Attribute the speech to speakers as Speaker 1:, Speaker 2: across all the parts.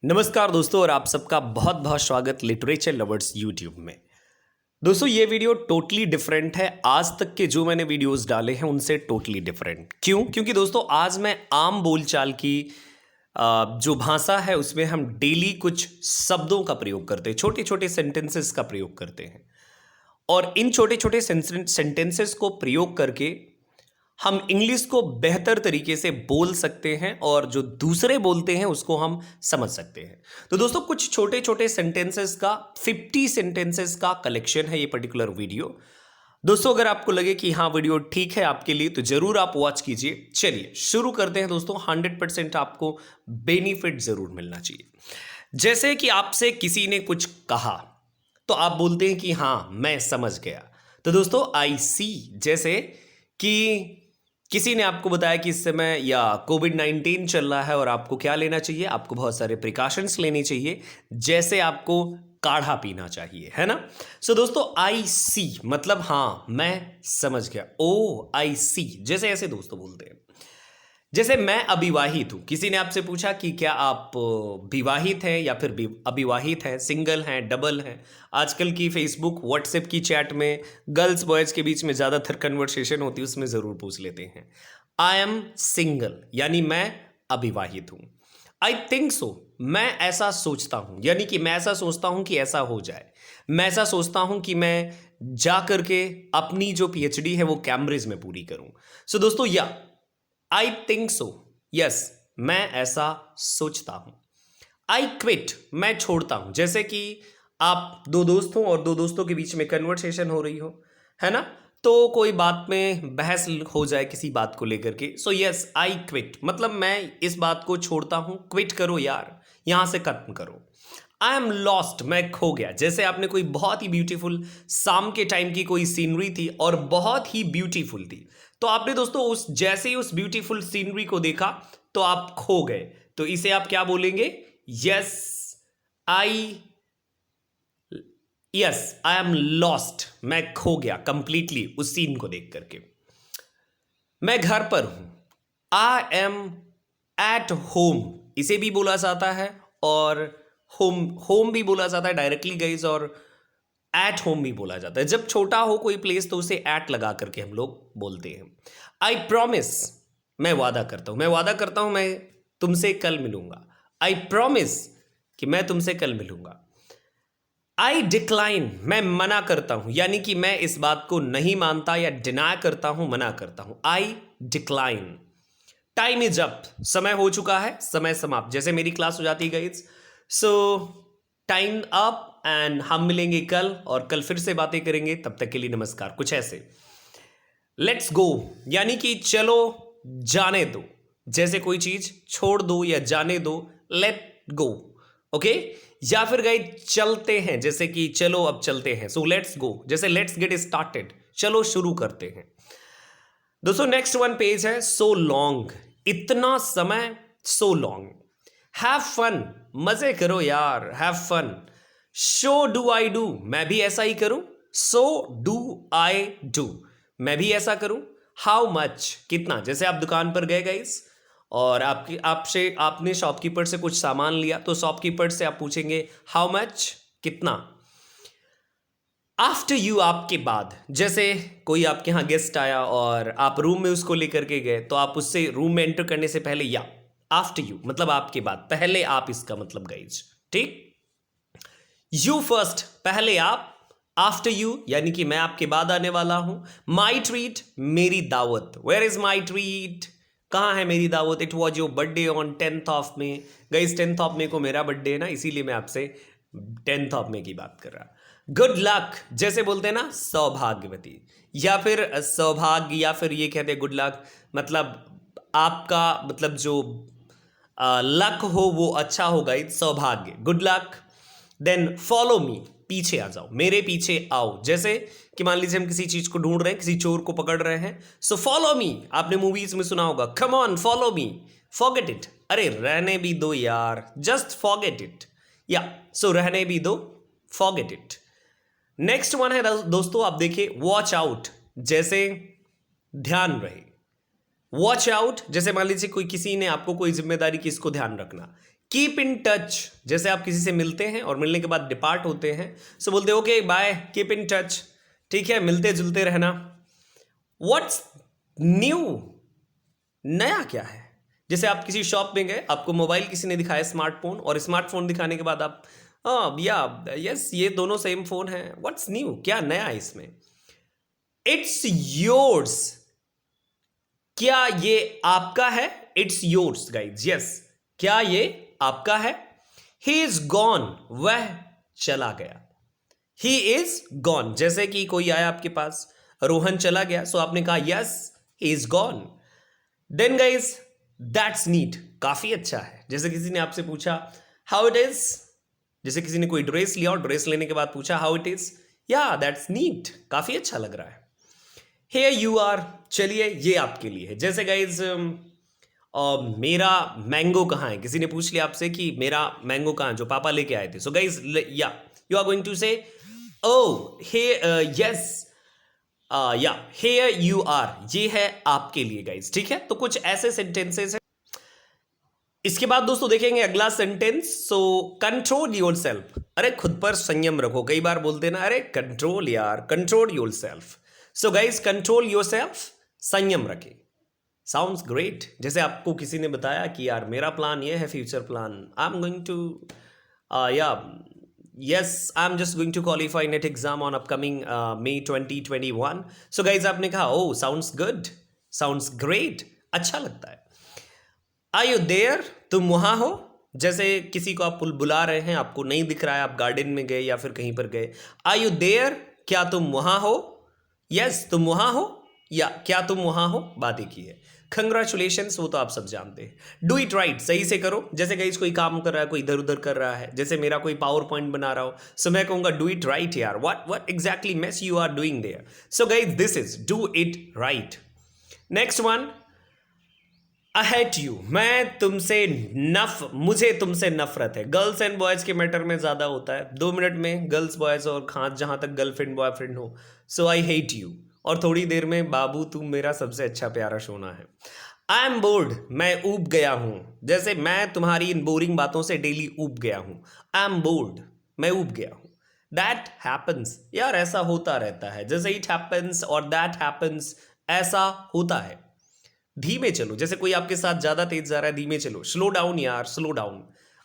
Speaker 1: नमस्कार दोस्तों और आप सबका बहुत बहुत स्वागत लिटरेचर लवर्स यूट्यूब में। दोस्तों ये वीडियो टोटली डिफरेंट है। आज तक के जो मैंने वीडियोस डाले हैं उनसे टोटली डिफरेंट। क्यों? क्योंकि दोस्तों आज मैं आम बोलचाल की जो भाषा है उसमें हम डेली कुछ शब्दों का प्रयोग करते हैं, छोटे छोटे सेंटेंसेस का प्रयोग करते हैं। और इन छोटे छोटे सेंटेंसेस को प्रयोग करके हम इंग्लिश को बेहतर तरीके से बोल सकते हैं और जो दूसरे बोलते हैं उसको हम समझ सकते हैं। तो दोस्तों कुछ छोटे छोटे सेंटेंसेस का 50 सेंटेंसेस का कलेक्शन है ये पर्टिकुलर वीडियो। दोस्तों अगर आपको लगे कि हाँ वीडियो ठीक है आपके लिए तो जरूर आप वॉच कीजिए। चलिए शुरू करते हैं दोस्तों। 100% आपको बेनिफिट जरूर मिलना चाहिए। जैसे कि आपसे किसी ने कुछ कहा तो आप बोलते हैं कि हाँ मैं समझ गया। तो दोस्तों आई सी, जैसे कि किसी ने आपको बताया कि इस समय या कोविड-19 चल रहा है और आपको क्या लेना चाहिए, आपको बहुत सारे प्रिकॉशंस लेनी चाहिए, जैसे आपको काढ़ा पीना चाहिए, है ना। सो दोस्तों आई सी मतलब हाँ मैं समझ गया। ओ आई सी, जैसे ऐसे दोस्तों बोलते हैं। जैसे मैं अविवाहित हूं, किसी ने आपसे पूछा कि क्या आप विवाहित हैं या फिर अविवाहित हैं, सिंगल हैं, डबल हैं। आजकल की फेसबुक व्हाट्सएप की चैट में गर्ल्स बॉयज के बीच में ज़्यादातर कन्वर्सेशन होती है, उसमें ज़रूर पूछ लेते हैं आई एम सिंगल, यानी मैं अविवाहित हूं। आई थिंक सो, मैं ऐसा सोचता हूं, यानी कि मैं ऐसा सोचता हूं कि ऐसा हो जाए। मैं ऐसा सोचता हूं कि मैं जा करके अपनी जो पीएचडी है वो कैम्ब्रिज में पूरी करूं। सो दोस्तों या आई थिंक सो, यस मैं ऐसा सोचता हूं। आई क्विट, मैं छोड़ता हूं। जैसे कि आप दो दोस्त हो और दो दोस्तों के बीच में कन्वर्सेशन हो रही हो, है ना, तो कोई बात में बहस हो जाए किसी बात को लेकर के। सो यस आई क्विट मतलब मैं इस बात को छोड़ता हूं। क्विट करो यार, यहां से खत्म करो। आई एम लॉस्ट, मैं खो गया। जैसे आपने कोई बहुत ही ब्यूटीफुल शाम के टाइम की कोई सीनरी थी और बहुत ही ब्यूटीफुल थी, तो आपने दोस्तों उस जैसे ही उस ब्यूटीफुल सीनरी को देखा तो आप खो गए। तो इसे आप क्या बोलेंगे? यस आई एम लॉस्ट, मैं खो गया कंप्लीटली उस सीन को देख करके। मैं घर पर हूं, आई एम एट होम, इसे भी बोला जाता है और होम भी बोला जाता है डायरेक्टली गाइस, और एट होम भी बोला जाता है। जब छोटा हो कोई प्लेस तो उसे एट लगा करके हम लोग बोलते हैं। आई प्रॉमिस, मैं वादा करता हूं, मैं वादा करता हूं मैं तुमसे कल मिलूंगा। आई प्रॉमिस कि मैं तुमसे कल मिलूंगा। आई डिक्लाइन, मैं मना करता हूं, यानी कि मैं इस बात को नहीं मानता या डिनाय करता हूं, मना करता हूं। आई डिक्लाइन। टाइम इज अप, समय हो चुका है, समय समाप्त। जैसे मेरी क्लास हो जाती है guys, so time up and हम मिलेंगे कल और कल फिर से बातें करेंगे। तब तक के लिए नमस्कार। कुछ ऐसे लेट्स गो, यानी कि चलो जाने दो। जैसे कोई चीज छोड़ दो या जाने दो, लेट गो, ओके। या फिर गए चलते हैं, जैसे कि चलो अब चलते हैं, सो लेट्स गो। जैसे लेट्स गेट स्टार्टेड, चलो शुरू करते हैं। दोस्तों नेक्स्ट वन पेज है सो लॉन्ग, इतना समय, सो लॉन्ग। हैव फन, मजे करो यार, have fun. So do I do, मैं भी ऐसा ही करूं। सो डू आई डू, मैं भी ऐसा करूं। हाउ मच, कितना। जैसे आप दुकान पर गए गाइस और आपने शॉपकीपर से कुछ सामान लिया तो शॉपकीपर से आप पूछेंगे हाउ मच, कितना। आफ्टर यू, आपके बाद। जैसे कोई आपके यहाँ गेस्ट आया और आप रूम में उसको लेकर के गए तो आप उससे रूम में एंटर करने से पहले या आफ्टर यू मतलब आपके बाद, पहले आप, इसका मतलब गाइज, ठीक। यू फर्स्ट, पहले आप। आफ्टर यू यानी कि मैं आपके बाद आने वाला हूं। माई ट्रीट, मेरी दावत। वेयर इज माई ट्रीट, कहाँ है मेरी दावत। It was your birthday on 10th of May. Guys 10th of May को मेरा बर्थडे है ना, इसीलिए मैं आपसे 10th ऑफ मे की बात कर रहा। गुड लक, जैसे बोलते हैं ना सौभाग्यवती, या फिर सौभाग्य, या फिर ये कहते हैं गुड लक मतलब आपका मतलब जो लक हो वो अच्छा होगा, सौभाग्य, good luck. Then follow me, पीछे आ जाओ, मेरे पीछे आओ। जैसे कि मान लीजिए हम किसी चीज को ढूंढ रहे हैं, किसी चोर को पकड़ रहे हैं, सो फॉलो मी। आपने मूवीज में सुना होगा, come on follow me, forget it, अरे रहने भी दो यार, जस्ट फॉरगेट इट, या सो रहने भी दो, फॉरगेट इट। नेक्स्ट वन है दोस्तों, आप देखिए वॉच आउट, जैसे ध्यान रहे। वॉच आउट, जैसे मान लीजिए कोई किसी ने आपको कोई जिम्मेदारी की, इसको ध्यान रखना। कीप इन टच, जैसे आप किसी से मिलते हैं और मिलने के बाद डिपार्ट होते हैं, सो बोलते okay bye, keep in touch, ठीक है, मिलते जुलते रहना। व्हाट्स न्यू, नया क्या है? जैसे आप किसी शॉप में गए, आपको मोबाइल किसी ने दिखाया स्मार्टफोन, और स्मार्टफोन दिखाने के बाद आप यस ये दोनों सेम फोन है, व्हाट्स न्यू, क्या नया है इसमें? इट्स योर्स, क्या ये आपका है? इट्स योर्स गाइज, यस, क्या ये आपका है? ही इज गॉन, वह चला गया। ही इज गॉन, जैसे कि कोई आया आपके पास, रोहन चला गया, सो आपने कहा yes he is gone. Then guys that's neat, काफी अच्छा है। जैसे किसी ने आपसे पूछा हाउ इट इज, जैसे किसी ने कोई ड्रेस लिया और ड्रेस लेने के बाद पूछा हाउ इट इज, या दैट्स नीट, काफी अच्छा लग रहा है। Here you are, चलिए ये आपके लिए है। जैसे गाइज मेरा मैंगो कहाँ है, किसी ने पूछ लिया आपसे कि मेरा मैंगो कहाँ है, जो पापा लेके आए थे। सो गाइज या यू आर गोइंग टू से ओ हे यस या here you are, ये है आपके लिए गाइज, ठीक है। तो कुछ ऐसे सेंटेंसेस हैं। इसके बाद दोस्तों देखेंगे अगला sentence. So control your self, अरे खुद पर संयम रखो। कई बार बोलते ना अरे कंट्रोल यार, control your self. So guys control your self, संयम रखें। Sounds great. जैसे आपको किसी ने बताया कि यार मेरा प्लान ये है, future plan, I am going to yes I am just going to qualify NET exam on upcoming May 2021। So guys आपने कहा oh sounds good, sounds great, अच्छा लगता है। आर यू देयर, तुम वहां हो। जैसे किसी को आप बुला रहे हैं, आपको नहीं दिख रहा है, आप गार्डन में गए या फिर कहीं पर गए, आर यू देयर, क्या तुम वहां हो? यस तुम वहां हो, या क्या तुम वहां हो, बात एक ही है। कंग्रेचुलेशंस, वो तो आप सब जानते हैं। डू इट राइट, सही से करो। जैसे गाइस कोई काम कर रहा है, कोई इधर उधर कर रहा है, जैसे मेरा कोई पावर पॉइंट बना रहा हो, सो मैं कहूंगा डू इट राइट यार, what exactly mess you are doing there. So guys this is do it right. Next one, I hate you, मैं तुमसे मुझे तुमसे नफरत है। गर्ल्स एंड बॉयज के मैटर में ज्यादा होता है, 2 मिनट में गर्ल्स बॉयज और जहां तक गर्लफ्रेंड बॉयफ्रेंड हो। सो आई हेट यू, और थोड़ी देर में बाबू तुम मेरा सबसे अच्छा प्यारा सोना है। आई एम बोर्ड, मैं ऊब गया हूं। जैसे मैं तुम्हारी इन बोरिंग बातों से डेली ऊब गया हूं। आई एम बोर्ड, मैं ऊब गया हूं। दैट हैपन्स, यार ऐसा होता रहता है। जैसे इट हैपन्स और दैट हैपन्स, ऐसा होता है। धीमे चलो, जैसे कोई आपके साथ ज्यादा तेज जा रहा है, धीमे चलो, स्लो डाउन यार, स्लो डाउन।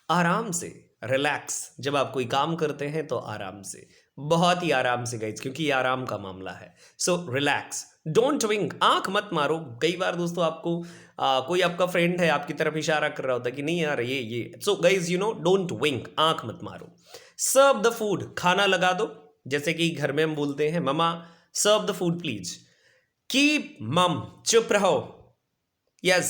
Speaker 1: आराम से, रिलैक्स। जब आप कोई काम करते हैं तो आराम से, बहुत ही आराम से गाइज, क्योंकि ये आराम का मामला है। सो रिलैक्स, डोंट विंक, आंख मत मारो। कई बार दोस्तों आपको कोई आपका फ्रेंड है, आपकी तरफ इशारा कर रहा होता है कि नहीं यार ये so guys you know don't wink, आंख मत मारो। सर्व द फूड, खाना लगा दो। जैसे कि घर में हम बोलते हैं mama serve the food please. Keep mum, चुप रहो। Yes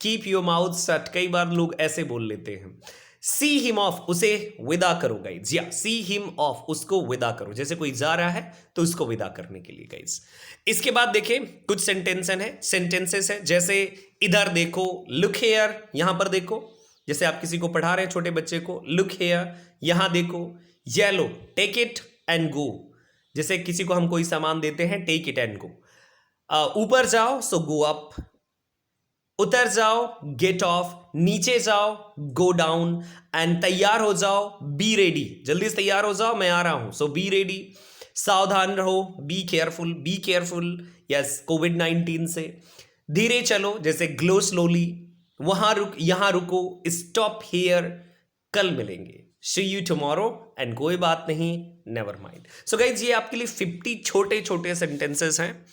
Speaker 1: keep your mouth shut, कई बार लोग ऐसे बोल लेते हैं। सी हिम ऑफ, उसे विदा करो गाइज, या सी हिम ऑफ, उसको विदा करो। जैसे कोई जा रहा है तो उसको विदा करने के लिए गाइज। इसके बाद देखें कुछ सेंटेंसेस है। जैसे इधर देखो, लुक हेयर, यहां पर देखो। जैसे आप किसी को पढ़ा रहे हैं, छोटे बच्चे को, लुक हेयर, यहां देखो। Yellow, take it and go. जैसे किसी को हम कोई सामान देते हैं, टेक इट एंड गो। ऊपर जाओ, सो गो अप। उतर जाओ, गेट ऑफ। नीचे जाओ, गो डाउन। एंड तैयार हो जाओ, बी रेडी, जल्दी से तैयार हो जाओ, मैं आ रहा हूं, सो बी रेडी। सावधान रहो, be careful, be careful, yes कोविड-19 से। धीरे चलो, जैसे ग्लो स्लोली। यहां रुको, स्टॉप हियर, कल मिलेंगे, सी यू टुमारो, एंड कोई बात नहीं, नेवर माइंड। सो गाइज ये आपके लिए 50 छोटे छोटे सेंटेंसेस हैं,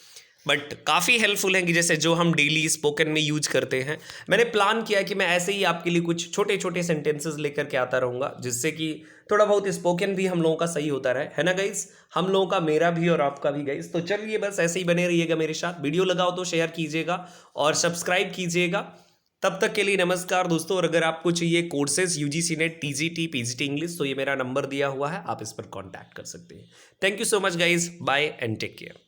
Speaker 1: बट काफ़ी हेल्पफुल हैं कि जैसे जो हम डेली स्पोकन में यूज करते हैं। मैंने प्लान किया कि मैं ऐसे ही आपके लिए कुछ छोटे छोटे सेंटेंसेस लेकर के आता रहूँगा, जिससे कि थोड़ा बहुत स्पोकन भी हम लोगों का सही होता रहे, है ना गाइस? हम लोगों का, मेरा भी और आपका भी गाइस। तो चलिए बस ऐसे ही बने रहिएगा मेरे साथ। वीडियो लगाओ तो शेयर कीजिएगा और सब्सक्राइब कीजिएगा। तब तक के लिए नमस्कार दोस्तों। और अगर आपको चाहिए courses UGC net, TGT, PGT English, तो ये मेरा नंबर दिया हुआ है, आप इस पर कॉन्टैक्ट कर सकते हैं। Thank you so much guys, bye and take care.